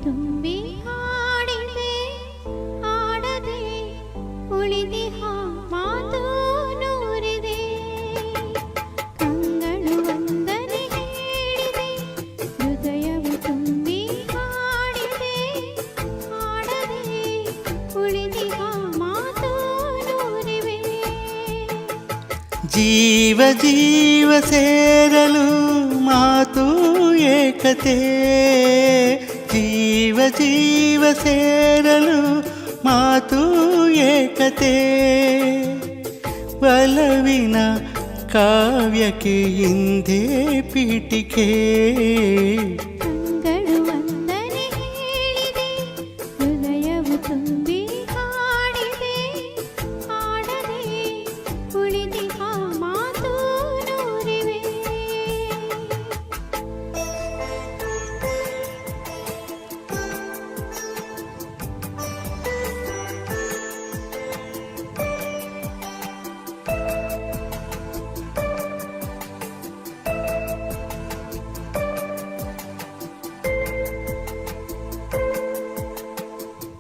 ತುಂಬಿ ಹಾಡಿದೆ ಹಾಡದೆ ಉಳಿದಿಹ ಮಾತು ನೂರಿದೆ ಕಂಗಳು ವಂದನೆ ಹೇಳಿದೆ ಹೃದಯವು ತುಂಬಿ ಹಾಡಿದೆ ಹಾಡದೆ ಉಳಿದಿಹ ಮಾತು ನೂರಿವೆ ಜೀವ ಜೀವ ಸೇರಲು ಮಾತು ಏಕತೆ ಜೀವ ಜೀವ ಸೇರಲು ಮಾತು ಏಕತೆ ಒಲವಿನ ಕಾವ್ಯಕ್ಕೆ ಹಿಂದೆ ಪೀಠಿಕೆ ಕಂಗಳು ವಂದನೆ ಹೇಳಿದೆ ಹೃದಯವು ತುಂಬಿ ಹಾಡಿದೆ ಹಾಡದೆ ಉಳಿದಿಹ ಮಾತು ನೂರಿವೆ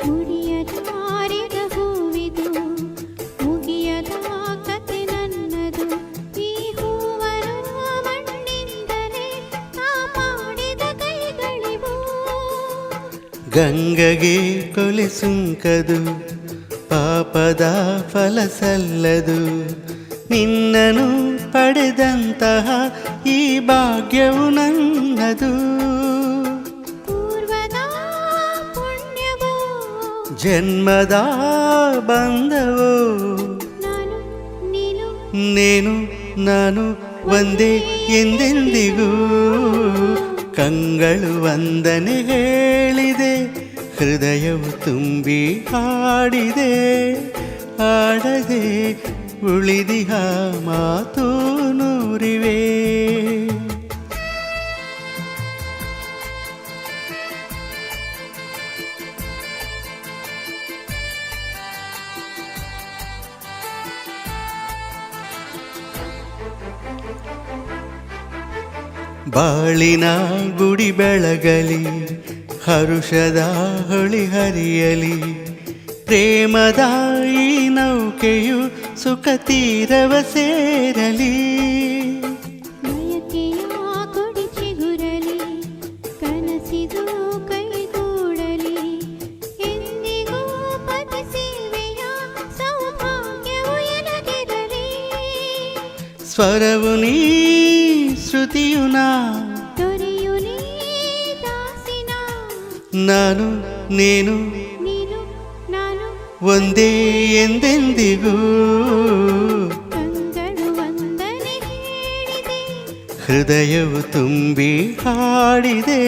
ಮುಡಿಯದ ಮಾರಿದ ಹೂವಿದು ಮುಗಿಯದ ಕತೆ ನನ್ನದು ಈ ಹೂವನ್ನು ಮಣ್ಣಿಂದಲೇ ಕಾಪಾಡಿದ ಕೈಗಳಿವು ಗಂಗಗೆ ಕೊಲೆ ಸುಂಕದು ಪಾಪದ ಫಲ ಸಲ್ಲದು ನಿನ್ನನು ಪಡೆದಂತಹ ಈ ಭಾಗ್ಯವು ನನ್ನದು ಪೂರ್ವದ ಪುಣ್ಯವೋ ಜನ್ಮದ ಬಂಧವೋ ನಾನು ನೀನು ನೇನು ನಾನು ಒಂದೇ ಎಂದೆಂದಿಗೂ ಕಂಗಳು ವಂದನೆ ಹೇಳಿದೆ ಹೃದಯವು ತುಂಬಿ ಹಾಡಿದೆ ಹಾಡದೆ ಉಳಿದಿಹ ಮಾತು ನೂರಿವೆ ಬಾಳಿನ ಗುಡಿ ಬೆಳಗಲಿ ಹರುಷದ ಹೊಳಿ ಹರಿಯಲಿ ಪ್ರೇಮದ ಈ ನೌಕೆಯು ಸುಖ ತೀರವ ಸೇರಲಿ ಬಯಕೆಯ ಕೊಡಿ ಚಿಗುರಲಿ ಕನಸಿದು ಕೈಗೂಡಲಿ ಎಂದಿಗೂ ಪತಿ ಸೇವೆಯ ಸೌಭಾಗ್ಯವು ಎನಗಿರಲಿ ಸ್ವರವು ನೀ ಶ್ರುತಿಯು ನಾ ದೊರೆಯು ನೀ ದಾಸಿನ ನಾನು ನೀನು ನೀನು ನಾನು ಒಂದೇ ಎಂದೆಂದಿಗೂ ಕಂಗಳು ವಂದನೆ ಹೇಳಿದೆ ಹೃದಯವು ತುಂಬಿ ಹಾಡಿದೆ